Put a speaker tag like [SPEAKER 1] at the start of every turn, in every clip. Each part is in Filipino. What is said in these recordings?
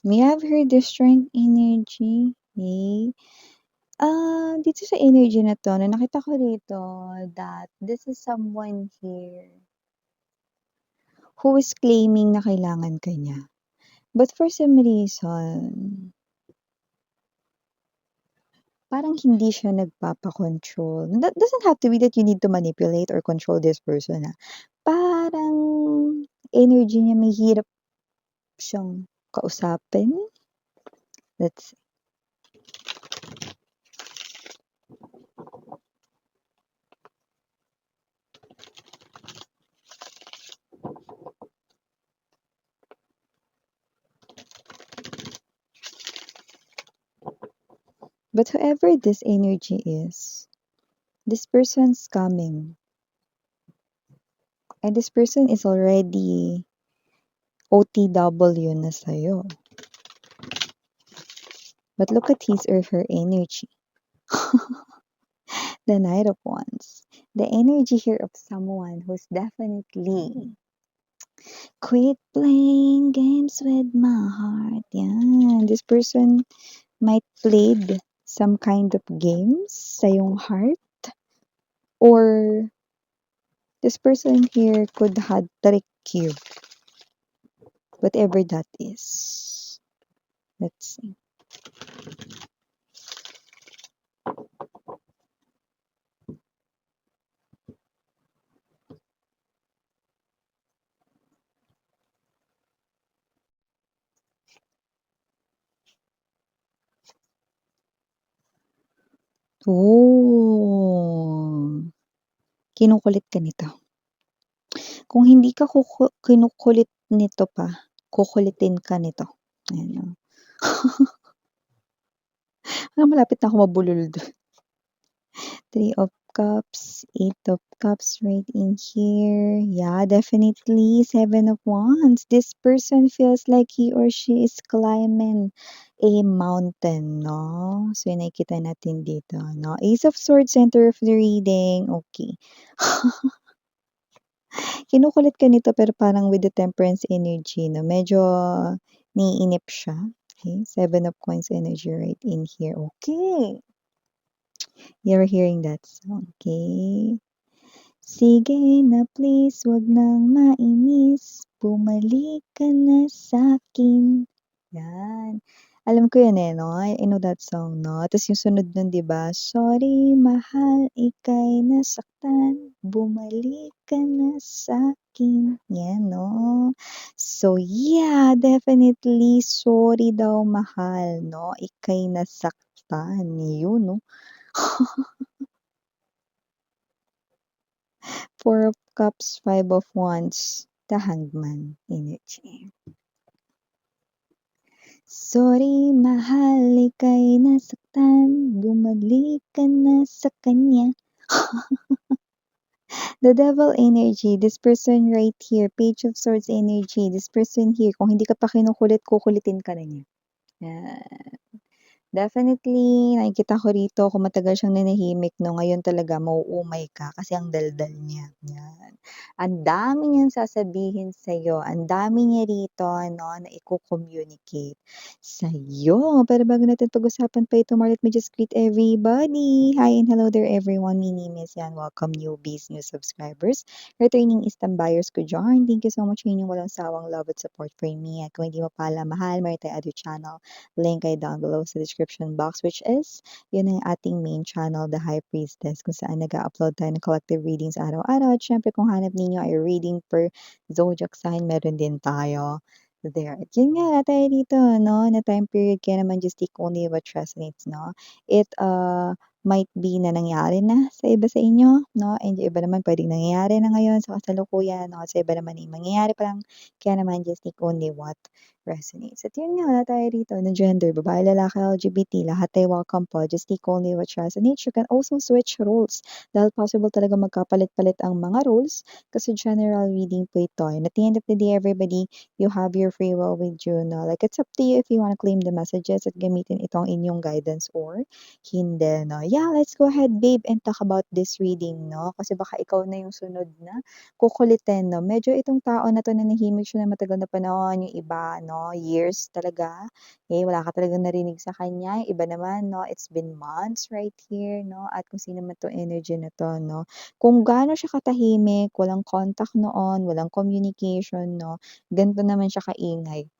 [SPEAKER 1] We have here the strength energy. Okay. Dito sa energy na 'to, na nakita ko rito that this is someone here who is claiming na kailangan ka niya. But for some reason, parang hindi siya nagpapa-control. That doesn't have to be that you need to manipulate or control this person, Parang energy niya may hirap siyang kausapin. Let's But whoever this energy is, this person's coming. And this person is already OTW na sa'yo. But look at his or her energy. The Knight of Wands. The energy here of someone who's definitely quit playing games with my heart. Yeah, this person might played some kind of games sa iyong heart, or this person here could had trick you, whatever that is. Let's see. Oh, kinukulit ka nito. Kung hindi ka kinukulit nito pa, kukulitin ka nito. Ayan, oh. Malapit na ako mabulol dun. 3 of Cups, 8 of Cups right in here. Yeah, definitely 7 of Wands. This person feels like he or she is climbing a mountain, no? So, yung nakikita natin dito, no? Ace of Swords, center of the reading. Okay. Kinukulit ka nito pero parang with the Temperance energy, no? Medyo naiinip siya. Okay, 7 of Coins energy right in here. Okay. You're hearing that song, okay? Sige na please, wag nang mainis, bumalik ka na sa'kin. Yan. Alam ko yan, eh, 'no? I know that song, 'no? Tas yung sunod nun, 'di ba? Sorry mahal, ika'y nasaktan, bumalik ka na sa'kin. Yan, 'no? So, yeah, definitely sorry daw mahal, 'no? Ika'y nasaktan. Yun, 'no? 4 of Cups, 5 of Wands, the Hangman energy. Sorry mahal, ika'y nasaktan, bumalik ka na sa kanya. The Devil energy, this person right here, Page of Swords energy, this person here, kung hindi ka pa kinukulit, kukulitin ka na niya. Yan. Definitely, nakikita ko rito kung matagal siyang nanahimik 'no, ngayon talaga mauumay ka kasi ang daldal niya, 'yan. Ang dami niyang sasabihin sa'yo, ang dami niya rito 'no, na iko-communicate sa'yo. Pero bago natin pag-usapan pa ito more, let me just greet everybody. Hi and hello there everyone, my name is Yan. Welcome newbies, new subscribers, returning Istam buyers ko diyan. Thank you so much sa inyong walang sawang love at support for me. At kung hindi mo pa alam, mahal, meron tayong other channel. Link ay down below sa description box, which is, yun ang ating main channel, The High Priestess, kung saan nag-upload tayo ng collective readings araw-araw. At syempre, kung hanap ninyo ay reading per zodiac sign, meron din tayo there. At yun nga, tayo dito, no, na time period, kaya naman just take only what resonates, no? It, might be na nangyari na sa iba sa inyo, no? And yung iba naman pwedeng nangyayari na ngayon sa kasalukuyan, no? Sa iba naman ay mangyayari pa lang, kaya naman just take only what resonates. At yun nga, wala tayo rito na gender, babae, lalaki, LGBT, lahat tayo welcome po. Just take only what resonates. You can also switch roles dahil possible talaga magkapalit-palit ang mga roles kasi general reading po ito. And at the end of the day, everybody, you have your free will with you. No? Like, it's up to you if you want to claim the messages at gamitin itong inyong guidance or hindi. No? Yeah, let's go ahead, babe, and talk about this reading. No? Kasi baka ikaw na yung sunod na kukulitin. No? Medyo itong tao na to nanahimik siya na matagal na panahon, yung iba, no? no, years talaga, wala ka talagang narinig sa kanya. Yung iba naman 'no, it's been months right here 'no, at kung sino man 'tong energy na 'to 'no, kung gaano siya katahimik, walang contact noon, walang communication 'no, ganito naman siya kaingay.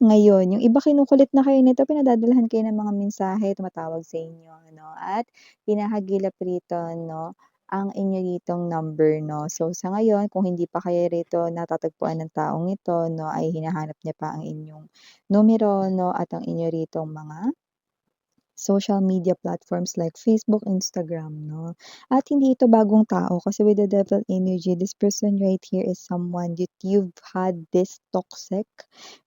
[SPEAKER 1] Ngayon, yung iba kinukulit na kayo nito, pinadadalhan kayo ng mga mensahe, tumatawag sa inyo 'no, at hinahagilap rito 'no, ang inyo ritong number 'no. So, sa ngayon kung hindi pa kayo rito natatagpuan ng taong ito 'no, ay hinahanap niya pa ang inyong numero 'no, at ang inyo ritong mga social media platforms like Facebook, Instagram, no? At hindi ito bagong tao kasi with the devil energy, this person right here is someone that you've had this toxic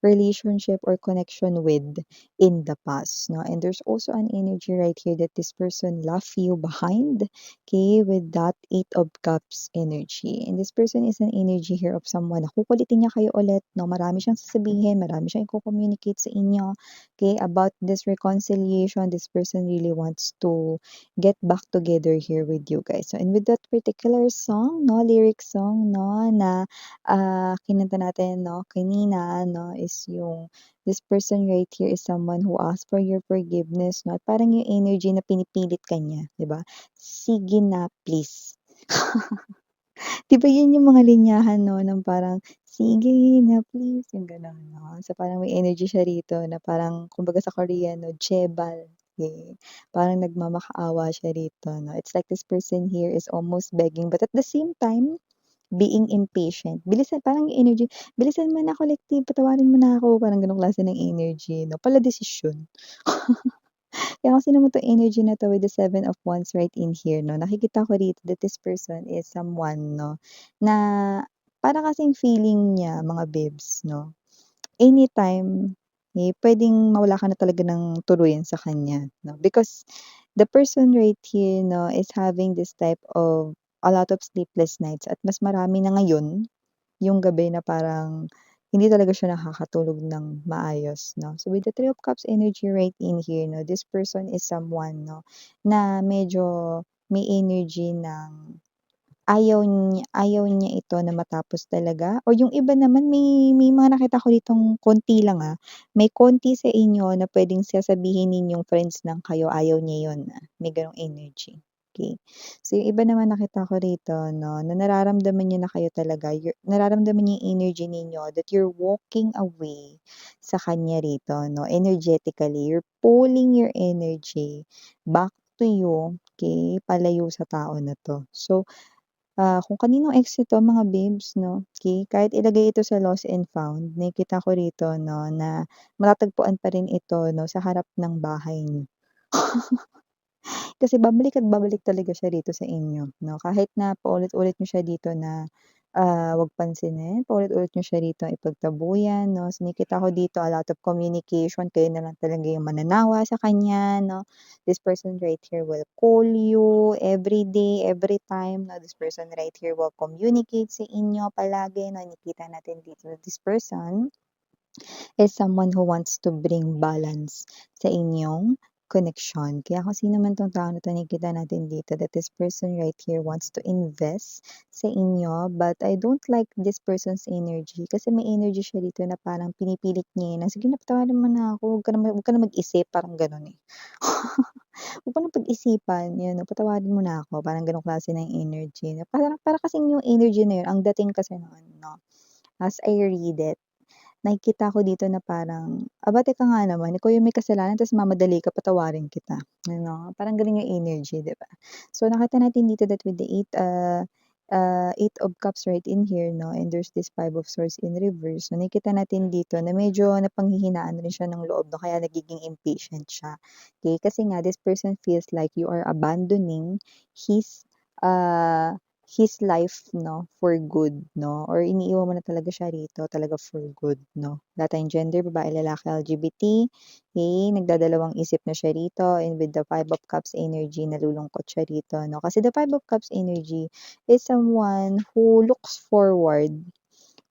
[SPEAKER 1] relationship or connection with in the past, no? And there's also an energy right here that this person left you behind, okay, with that Eight of Cups energy. And this person is an energy here of someone na kukulitin niya kayo ulit, no? Marami siyang sasabihin, marami siyang i-communicate sa inyo, okay, about this reconciliation. This person really wants to get back together here with you guys. So, and with that particular song, no, lyric song, no, na kinanta natin, no, kanina, no, is yung this person right here is someone who asks for your forgiveness, no, at parang yung energy na pinipilit ka niya, di ba? Sige na, please. 'Di ba yun yung mga linyahan 'no, ng parang, "Sige na please," yung gano'n 'no. So, parang may energy siya rito na parang kumbaga sa Korean 'no, "Jae발." Parang nagmamakaawa siya rito 'no. It's like this person here is almost begging but at the same time, being impatient. Bilisan parang yung energy, "Bilisan mo na collective, patawarin mo na ako." Parang gano'ng klase ng energy 'no, paladesisyon. Kaya kasi naman 'tong energy na 'to with the Seven of Wands right in here 'no, nakikita ko rito that this person is someone 'no, na para kasing feeling niya mga bibs 'no, anytime, puwedeng mawala ka na talaga ng tuluyan sa kanya 'no. Because the person right here 'no, is having this type of a lot of sleepless nights at mas marami na ngayon yung gabi na parang hindi talaga siya nakakatulog ng maayos 'no. So, with the Three of Cups energy right in here 'no, this person is someone 'no, na medyo may energy ng ayaw niya ito na matapos talaga or yung iba naman may mga nakita ko ditong konti lang, may konti sa inyo na puwedeng sasabihin ninyong friends lang kayo, ayaw niya yun, may gano'ng energy, okey. So, yung iba naman nakita ko rito 'no, na nararamdaman niyo na kayo talaga, nararamdaman niyo yung energy ninyo that you're walking away sa kanya rito 'no, energetically. You're pulling your energy back to you, okey, palayo sa tao na 'to. So, kung kaninong ex ito mga babes 'no, okey, kahit ilagay ito sa lost and found, nakikita ko rito 'no, na matatagpuan pa rin ito 'no, sa harap ng bahay niyo. Kasi babalik at babalik talaga siya dito sa inyo 'no, kahit na paulit-ulit niyo siya dito na, 'wag pansinin, paulit-ulit niyo siya rito ipagtabuyan 'no. So, nakikita ko dito a lot of communication, kayo na lang talaga yung mananawa sa kanya 'no. This person right here will call you every day, every time 'no. This person right here will communicate sa inyo palagi 'no. Nakikita natin dito na this person is someone who wants to bring balance sa inyong connection. Kaya kung sino man 'tong tao na 'to nakikita natin dito that this person right here wants to invest sa inyo, but I don't like this person's energy kasi may energy siya dito na parang pinipilit niya, na, "Sige na patawarin mo na ako, wag ka na mag-isip." Parang gano'n, eh. Wag mo ng pag-isipan, 'yun 'no, patawarin mo na ako, parang gano'ng klase ng energy na parang para kasing yung energy na 'yun ang dating kasi noon 'no, as I read it, nakikita ko dito na parang, "Aba teka nga naman, ikaw yung may kasalanan ta's mamadali ka patawarin kita." Ano, parang gano'n yung energy, 'di ba? So, nakita natin dito that with the Eight of Cups right in here 'no, and there's this Five of Swords in reverse. So, nakikita natin dito na medyo napanghihinaan rin siya ng loob 'no, kaya nagiging impatient siya, okey. Kasi nga this person feels like you are abandoning his, ah his life 'no, for good 'no, or iniiwan mo na talaga siya rito talaga for good 'no. Wala tayong gender, babae, lalaki, LGBT, okey, nagdadalawang isip na siya rito and with the Five of Cups energy nalulungkot siya rito 'no. Kasi the Five of Cups energy is someone who looks forward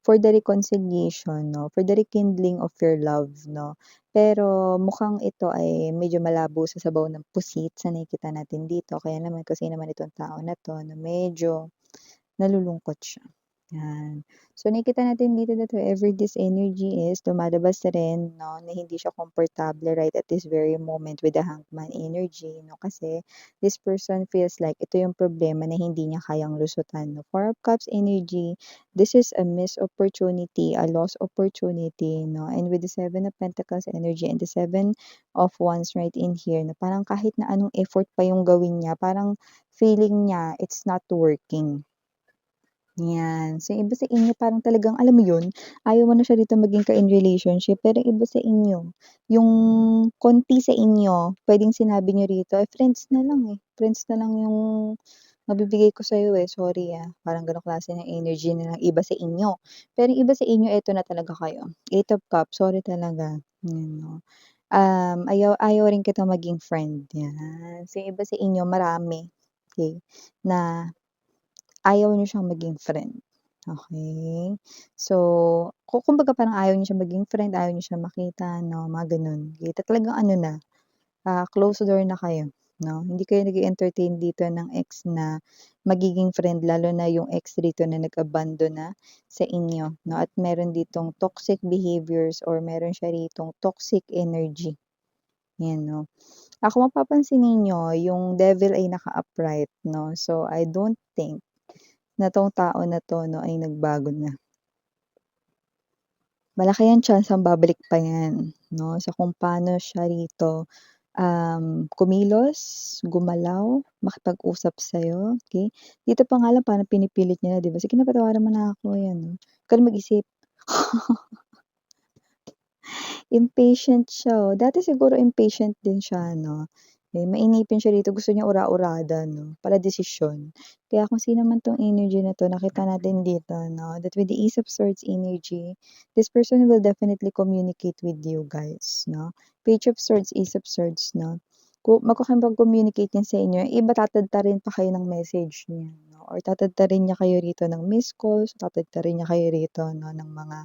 [SPEAKER 1] for the reconciliation 'no, for the rekindling of your love 'no. Pero mukhang ito ay medyo malabo sa sabaw ng pusit sa nakikita natin dito kaya naman kasi naman itong tao na 'to na medyo nalulungkot siya. Yan. So, nakikita natin dito that whoever this energy is, lumalabas rin, no, na hindi siya komportable right at this very moment with the hangman energy, no, kasi this person feels like ito yung problema na hindi niya kayang lusutan, no. Four of Cups energy, this is a missed opportunity, a lost opportunity, no, and with the Seven of Pentacles energy and the Seven of Wands right in here, na parang kahit na anong effort pa yung gawin niya, parang feeling niya it's not working. Yan. So, yung iba sa inyo parang talagang alam mo yun, ayaw mo na siya dito maging ka-in relationship, pero yung iba sa inyo, yung konti sa inyo, puwedeng sinabi niyo rito, friends na lang, friends na lang yung mabibigay ko sa'yo, sorry, parang gano'ng klase ng energy na ng iba sa inyo. Pero yung iba sa inyo, eto na talaga kayo, Eight of Cups, sorry talaga, yun 'no. Ayaw ayaw rin kitang maging friend, yan. So, yung iba sa inyo marami, okey, na ayaw niyo siyang maging friend, okey? So, kumbaga parang ayaw niyo siyang maging friend, ayaw niyo siyang makita 'no, mga gano'n. Kita talagang ano na, close door na kayo 'no, hindi kayo nag-e-entertain dito ng ex na magiging friend lalo na yung ex dito na nag-abandon na sa inyo 'no, at meron ditong toxic behaviors or meron siya ritong toxic energy, 'yan 'no. Kung mapapansin ninyo yung devil ay naka-upright 'no, so I don't think na 'tong tao na 'to 'no ay nagbago na. Malaki ang tsansang babalik pa 'yan 'no, sa kung paano siya rito, kumilos, gumalaw, makipag-usap sa'yo, okey. Dito pa nga lang parang pinipilit niya na 'di ba, "Sige na patawarin mo na ako," 'yan 'no, "Huwag ka na mag-isip." Impatient siya, dati siguro impatient din siya 'no, mainipin siya dito gusto niya ura-urada 'no, paladesisyon. Kaya kung sino man 'tong energy na 'to nakita natin dito 'no, that with the Ace of Swords energy, this person will definitely communicate with you guys 'no. Page of Swords, Ace of Swords 'no, magkakapag-communicate yan sa inyo, yung iba tatadtarin pa kayo ng message niya 'no, or tatadtarin niya kayo rito ng missed calls, tatadtarin niya kayo rito 'no ng mga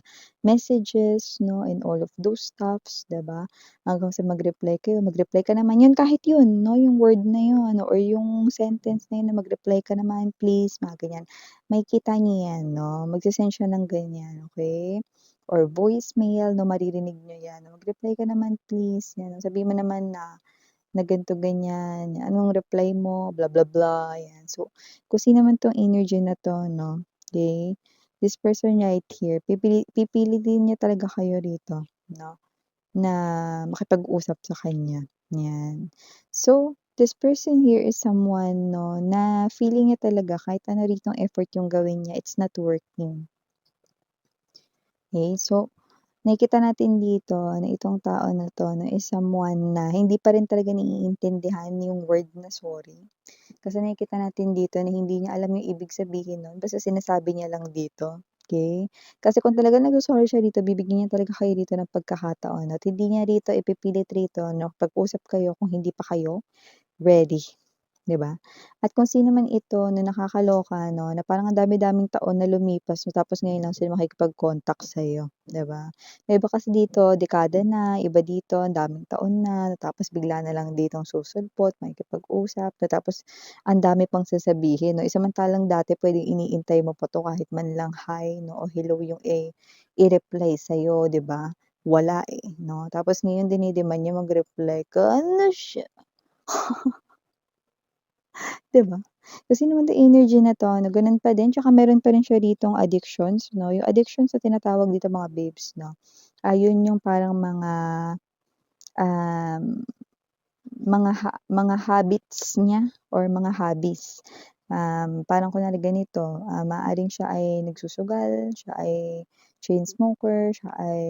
[SPEAKER 1] messages 'no, and all of those stuffs, 'di ba? Hanggang sa mag-reply kayo, mag-reply ka naman, yun kahit yun 'no, yung word na yun or yung sentence na yun na mag-reply ka naman please, mga ganyan. Makikita niyo yan 'no, magse-send siya ng ganyan, okey? Or voicemail 'no, maririnig niyo yan, mag-reply ka naman please, yan. Sabihin mo naman na ganito, ganyan, anong reply mo, blah, blah, blah, yan. So, kung sino man 'tong energy na 'to 'no, okey? This person right here, pipilitin niya talaga kayo rito 'no, na makipag-usap sa kanya, 'yan. So, this person here is someone 'no, na feeling niya talaga kahit ano ritong effort yung gawin niya, it's not working. Okay, so nakikita natin dito na itong tao na 'to 'no, is someone na hindi pa rin talaga naiintindihan yung word na sorry. Kasi nakikita natin dito na hindi niya alam yung ibig sabihin nun, basta sinasabi niya lang dito, okey? Kasi kung talagang nagso-sorry siya dito, bibigyan niya talaga kayo dito ng pagkakataon at hindi niya rito ipipilit rito na makipag-usap kayo kung hindi pa kayo ready. 'Di ba? At kung sino man ito na nakakaloka 'no, na parang ang dami-daming taon na lumipas 'no, tapos ngayon lang sila makikipag-contact sa'yo, 'di ba? May iba kasi dito dekada na, iba dito ang daming taon na, tapos bigla na lang ditong susulpot, makikipag-usap, tapos ang dami pang sasabihin 'no. Samantalang dati puwedeng iniintay mo pa 'to kahit man lang hi 'no, o hello yung, i-reply sa'yo, 'di ba? Wala, 'no? Tapos ngayon dinidemand niya mag-reply ka, ano siya? 'Di ba? Kasi naman the energy na 'to ano, gano'n pa din tsaka meron pa rin siya ditong addictions 'no, yung addictions na tinatawag dito mga babes 'no, yun yung parang um, mga habits niya or mga hobbies. Parang kunwari ganito, maaaring siya ay nagsusugal, siya ay chain smoker, siya ay,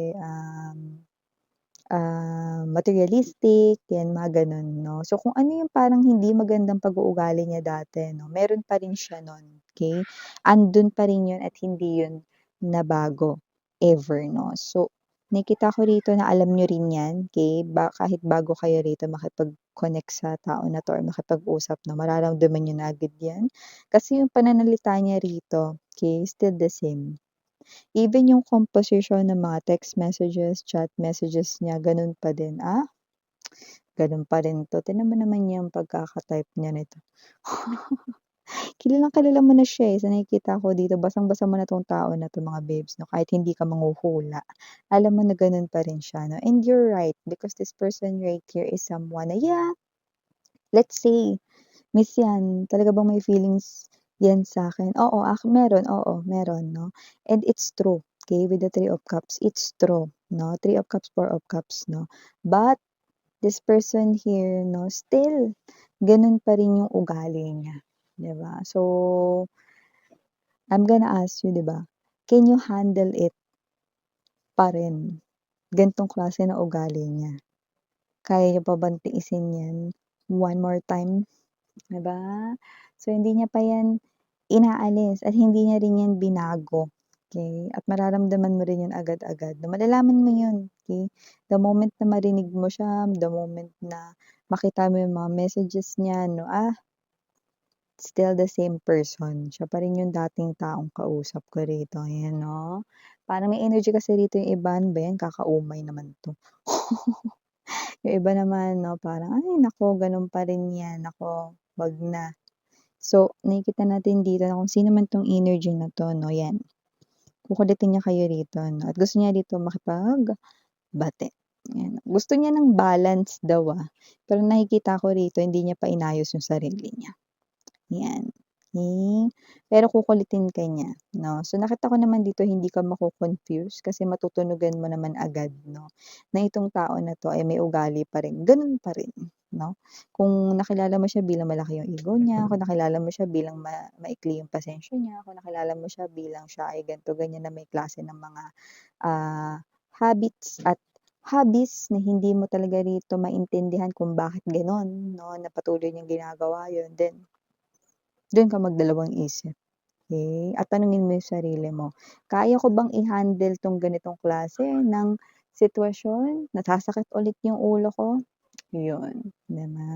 [SPEAKER 1] materialistic, 'yan mga gano'n 'no. So kung ano yung parang hindi magandang pag-uugali niya dati 'no, meron pa rin siya nun, okey? Andun pa rin yun at hindi yun nabago, ever 'no. So, nakikita ko rito na alam niyo rin 'yan, okey? Kahit bago kayo rito makipag-connect sa tao na 'to or makipag-usap 'no, mararamdaman niyo na agad 'yan. Kasi yung pananalita niya rito, okey, still the same. Even yung composition ng mga text messages, chat messages niya gano'n pa din. Gano'n pa rin 'to. Tignan mo naman yung pagkaka-type niya nito. Kilalang kilala mo na siya, eh, sa nakikita ko dito basang-basa mo na 'tong tao na 'to mga babes 'no, kahit hindi ka manghuhula. Alam mo na gano'n pa rin siya 'no, and you're right because this person right here is someone na yeah, let's say, miss 'yan, talaga bang may feelings 'yan sa'kin? Oo, meron, oo, meron 'no, and it's true, okey, with the Three of Cups, it's true 'no, Three of Cups, Four of Cups 'no. But this person here 'no, still gano'n pa rin yung ugali niya, 'di ba? So I'm gonna ask you, 'di ba, can you handle it pa rin, ganitong klase na ugali niya? Kaya niyo pa bang tiisin 'yan one more time, 'di ba? So, hindi niya pa 'yan inaalis at hindi niya rin 'yan binago, okey? At mararamdaman mo rin 'yun agad-agad na malalaman mo 'yun, okey? The moment na marinig mo siya, the moment na makita mo yung mga messages niya 'no, still the same person, siya pa rin yung dating taong kausap ko rito, ayan 'no. Parang may energy kasi rito yung iba, ano ba 'yan kakaumay naman 'to. Yung iba naman 'no, parang, "Ay naku gano'n pa rin 'yan, naku 'wag na." So, nakikita natin dito na kung sino man 'tong energy na 'to 'no, 'yan, kukulitin niya kayo rito 'no, at gusto niya rito makipagbati, 'yan. Gusto niya ng balance daw, pero nakikita ko rito hindi niya pa inayos yung sarili niya. 'Yan, okey. Pero kukulitin ka niya 'no. So, nakita ko naman dito hindi ka mako-confuse kasi matutunugan mo naman agad 'no, na itong tao na 'to ay may ugali pa rin, gano'n pa rin 'no. Kung nakilala mo siya bilang malaki yung ego niya, kung nakilala mo siya bilang maikli yung pasensya niya, kung nakilala mo siya bilang siya ay ganito ganyan na may klase ng mga, ah, habits at hobbies na hindi mo talaga rito maintindihan kung bakit gano'n 'no, na patuloy niyang ginagawa yun, then dun ka magdalawang isip, okey? At tanungin mo yung sarili mo, kaya ko bang i-handle 'tong ganitong klase ng sitwasyon? Nasasakit ulit yung ulo ko? Yun, 'di ba?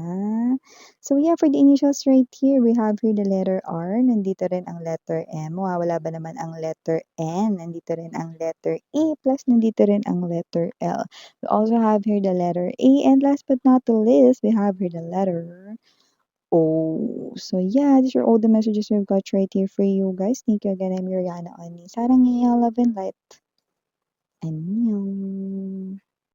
[SPEAKER 1] So yeah, for the initials right here, we have here the letter R, nandito rin ang letter M, mawawala ba naman ang letter N, nandito rin ang letter E, plus nandito rin ang letter L. We also have here the letter A, and last but not the least, we have here the letter Oh, so yeah, these are all the messages we've got right here for you guys. Thank you again. I'm Yuriana Oni. Sarang love and light. Annyeong.